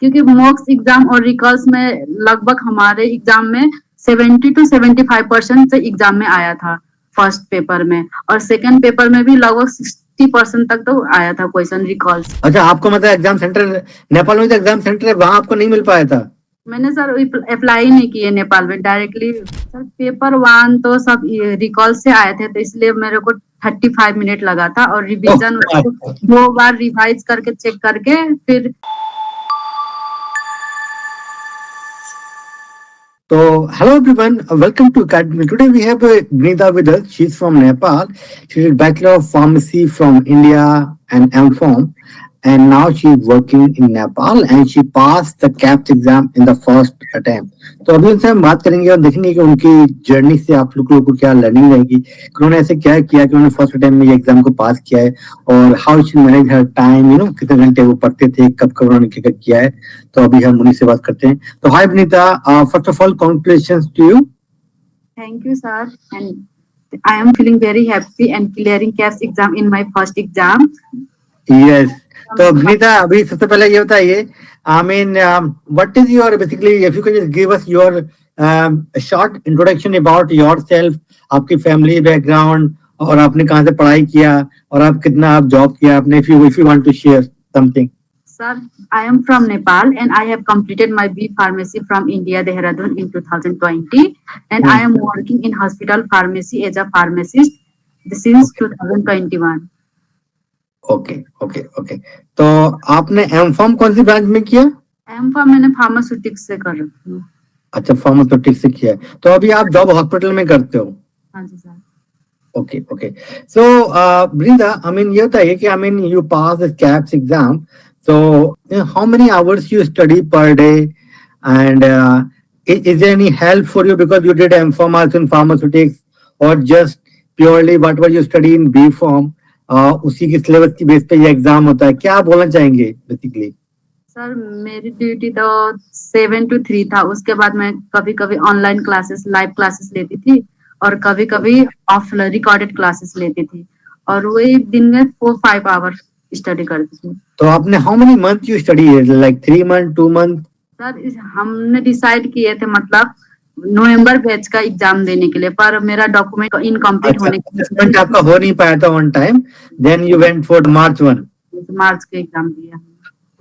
क्योंकि मॉक्स एग्जाम और रिकॉल्स में लगभग हमारे एग्जाम में 70 to 75% से एग्जाम में आया था फर्स्ट पेपर में, और सेकंड पेपर में भी लगभग 60% तक तो आया था क्वेश्चन रिकॉल्स। अच्छा, आपको मतलब एग्जाम सेंटर नेपाल में जो एग्जाम सेंटर है वहां आपको नहीं मिल पाया था? मैंने सर अप्लाई नहीं किए नेपाल में डायरेक्टली। सर पेपर वन तो सब रिकॉल से आए थे, तो इसलिए मेरे को 35 मिनट लगा था, और रिवीजन अच्छा। 2 बार रिवाइज करके चेक करके फिर। So, hello everyone, welcome to Academy. Today we have Nida with us. She's from Nepal. She did Bachelor of Pharmacy from India and MPharm, and now she's working in Nepal and she passed the CAPS exam in the first attempt. तो अभी उनसे हम बात करेंगे और देखेंगे कि उनकी जर्नी से आप लोगों को क्या लर्निंग रहेगी, कि उन्होंने ऐसे क्या किया कि उन्होंने फर्स्ट अटेम्प्ट में ये एग्जाम को पास किया है, और how she manage her time, कितने घंटे वो पढ़ते थे, कब कब उन्होंने क्या किया है। तो अभी हम उन्हीं से बात करते हैं। तो hi Vinita, first of all congratulations to you. Thank you sir, and I am feeling very happy and clearing CAPS exam in my first exam. Yes. तो विनीता, अभी सबसे पहले ये बताइए, I mean what is your basically, if you can just give us your short introduction about yourself, आपकी family background, और आपने कहाँ से पढ़ाई किया, और आप कितना आप जॉब किया आपने, if you want to share something. Sir, I am from Nepal and I have completed my B Pharmacy from India, Dehradun in 2020, and I am working in hospital pharmacy as a pharmacist since 2021. Okay okay okay. तो आपने M form कौन सी branch में किया? M form मैंने pharmaceutics से कर रखी हूँ। अच्छा, फार्मास्यूटिक्स से किया है। तो अभी आप जॉब हॉस्पिटल में करते हो? हाँ जी sir. Okay okay. So Brinda, I mean ये बताइए कि I mean you pass this CAPS exam, so how many hours you study per day, and is there any help for you because you did M.Pharm in pharmaceutics, or just purely whatever you study in B.Pharm, उसी के syllabus की base पे ये exam होता है? क्या बोलना चाहेंगे बेसिकली? सर मेरी ड्यूटी तो 7 to 3 था, उसके बाद मैं कभी कभी ऑनलाइन क्लासेस, लाइव क्लासेस लेती थी, और कभी कभी ऑफ रिकॉर्डेड क्लासेस लेती थी, और वही दिन में 4-5 आवर स्टडी करती थी। तो आपने how many month you study, like 3 month, 2 month? Sir हमने डिसाइड किए थे मतलब नवंबर बैच का एग्जाम देने के लिए, पर मेरा डॉक्यूमेंट इनकम्प्लीट होने की असेसमेंट आपका हो नहीं पाया था on time, then you went for March 1। मार्च के एग्जाम दिया।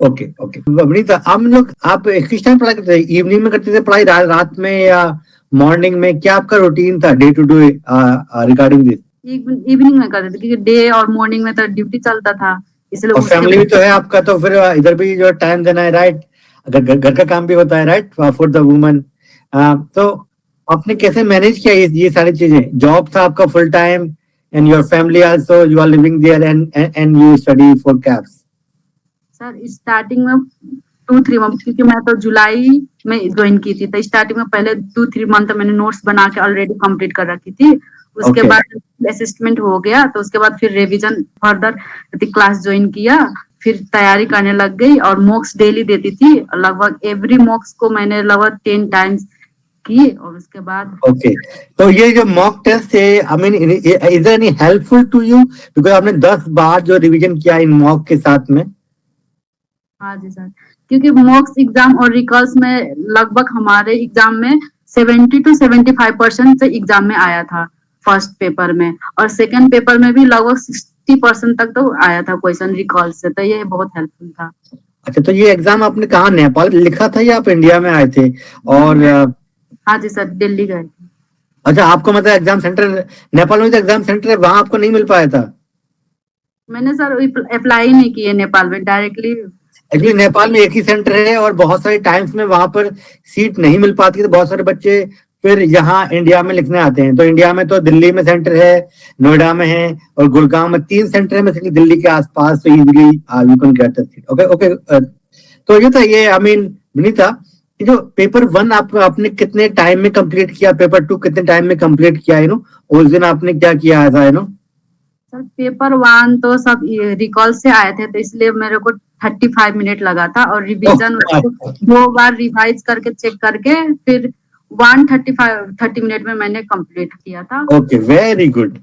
Okay okay. वनीता, आप किस टाइम पढ़ाई करते थे? इवनिंग में करते थे पढ़ाई, रात में, या मॉर्निंग में? क्या आपका रूटीन था day to day regarding this? Evening में करते थे, क्योंकि डे और मॉर्निंग में तो ड्यूटी चलता था, इसलिए और फैमिली भी तो है आपका, तो फिर इधर भी जो टाइम देना है, राइट? अगर घर का काम भी होता है, राइट, फॉर द वुमन। तो आपने कैसे मैनेज किया ये सारी चीजें? जॉब था आपका full time, and your family also, you are living there, and you study for caps. Sir starting में 2-3 मंथ, क्योंकि मैं तो जुलाई में ज्वाइन की थी, तो स्टार्टिंग में पहले 2-3 मंथ मैंने नोट्स बना के ऑलरेडी कंप्लीट कर रखी थी। उसके बाद असिस्टमेंट हो गया, तो उसके बाद फिर रिवीजन फर्दर क्लास ज्वाइन किया, फिर तैयारी करने लग गई, और मॉक्स डेली देती थी। लगभग एवरी मॉक्स को मैंने लगभग 10 टाइम्स की, और उसके बाद ओके। तो ये जो मॉक टेस्ट है, I mean is there any helpful to you, because आपने 10 बार जो रिवीजन किया इन मॉक के साथ में? हाँ जी सर, क्योंकि मॉक्स एग्जाम और रिकॉल्स में लगभग हमारे एग्जाम में 70 to 75% से एग्जाम में आया था फर्स्ट पेपर में, और सेकंड पेपर में भी लगभग 60% तक तो आया था क्वेश्चन रिकॉल से, तो ये बहुत हेल्पफुल था। अच्छा, तो ये एग्जाम आपने कहाँ, नेपाल लिखा था या आप इंडिया में आए थे? और हाँ जी सर, दिल्ली गए थे। अच्छा, आपको मतलब एग्जाम सेंटर नेपाल में जो एग्जाम सेंटर है वहां आपको नहीं मिल पाया था? मैंने सर अप्लाई नहीं किए नेपाल में डायरेक्टली। एक्चुअली नेपाल में एक ही सेंटर है, और बहुत सारे टाइम्स में वहां पर सीट नहीं मिल पाती, तो बहुत सारे बच्चे फिर यहाँ इंडिया में लिखने आते हैं। तो इंडिया में तो दिल्ली में सेंटर है, नोएडा में है, और गुड़गांव में 3 सेंटर है बेसिकली दिल्ली के आसपास, तो easily you can get the seat. Okay okay. तो ये था, ये आई मीन विनीता, ये जो पेपर 1 आपने कितने टाइम में कंप्लीट किया, पेपर 2 कितने टाइम में कंप्लीट किया, उस दिन आपने क्या किया था? सर पेपर 1 तो सब रिकॉल से आए थे, तो इसलिए मेरे को 35 मिनट लगा था, और रिवीजन 2 बार रिवाइज करके चेक करके फिर 30 मिनट में मैंने कंप्लीट किया था। Okay, very good.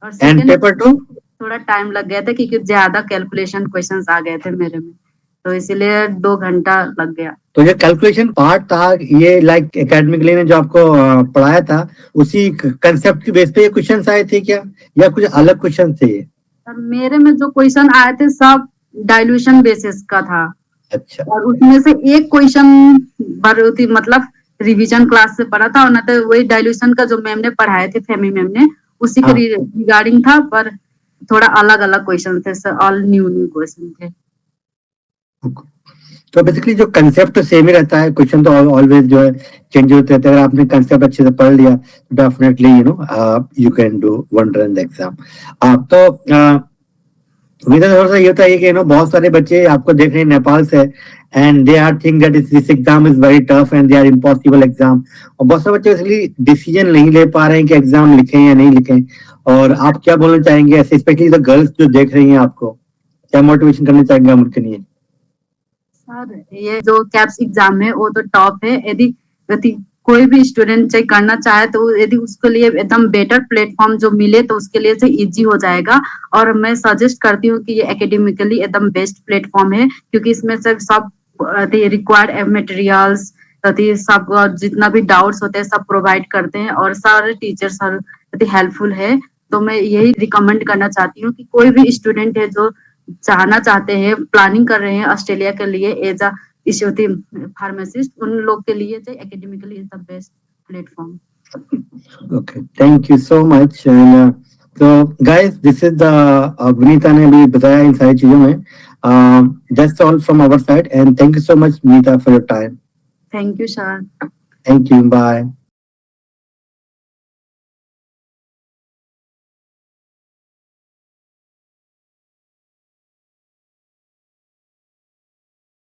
और एंड पेपर 2 थोड़ा टाइम लग गया था, क्योंकि ज्यादा कैलकुलेशन क्वेश्चंस आ गए थे मेरे में। तो इसीलिए 2 घंटा लग गया। तो ये कैलकुलेशन पार्ट था, ये लाइक एकेडमिकली ने जो आपको पढ़ाया था उसी कंसेप्ट की बेस पे ये क्वेश्चंस आए थे क्या, या कुछ अलग क्वेश्चन थे ये? और मेरे में जो क्वेश्चन आए थे सब डाइल्यूशन बेसिस का था, अच्छा, और उसमें से एक क्वेश्चन भरूती मतलब रिवीजन क्लास से पढ़ा था, और ना तो वही डाइल्यूशन का जो मैम ने पढ़ाए थे, फेमी मैम ने, उसी के हाँ। रिगार्डिंग था, पर थोड़ा अलग अलग क्वेश्चन थे sir, all new new question थे। तो बेसिकली जो कंसेप्ट तो सेम ही रहता है, क्वेश्चन तो ऑलवेज जो है चेंज होते रहते हैं। अगर आपने कंसेप्ट अच्छे से पढ़ लिया तो definitely you can do wonder in the exam. तो विदा थोड़ा सा ये होता है कि बहुत सारे बच्चे आपको देख रहे हैं नेपाल से, and they are think that this exam is very tough and they are impossible exam, और बहुत सारे बच्चे इसलिए डिसीजन नहीं ले पा रहे हैं कि एग्जाम लिखें या नहीं लिखें। और आप क्या बोलना चाहेंगे ऐसे, स्पेशली द गर्ल्स जो देख रही हैं आपको, क्या मोटिवेशन करना चाहेंगे आप उनके लिए? सर ये जो कैप्स एग्जाम है वो तो टॉप है, यदि कोई भी स्टूडेंट चाहे करना चाहे तो यदि उसके लिए एकदम बेटर प्लेटफॉर्म जो मिले तो उसके लिए इजी हो जाएगा। और मैं सजेस्ट करती हूँ कि ये एकेडमिकली एकदम बेस्ट प्लेटफॉर्म है, क्योंकि इसमें सब रिक्वायर्ड मटेरियल्स, सब जितना भी डाउट्स होते हैं सब प्रोवाइड करते हैं, और सारे टीचर्स हेल्पफुल है। तो मैं यही रिकमेंड करना चाहती हूँ कि कोई भी स्टूडेंट है जो चाहना चाहते हैं, प्लानिंग कर रहे हैं ऑस्ट्रेलिया के लिए एज अ फार्मासिस्ट, उन लोग के लिए academically is the best platform. Okay, thank you so much. And तो guys, this is the Vinita ने भी बताया इन सारी चीजों में। That's all from our side, and thank you so much Vinita for your time. Thank you sir. Thank you, bye.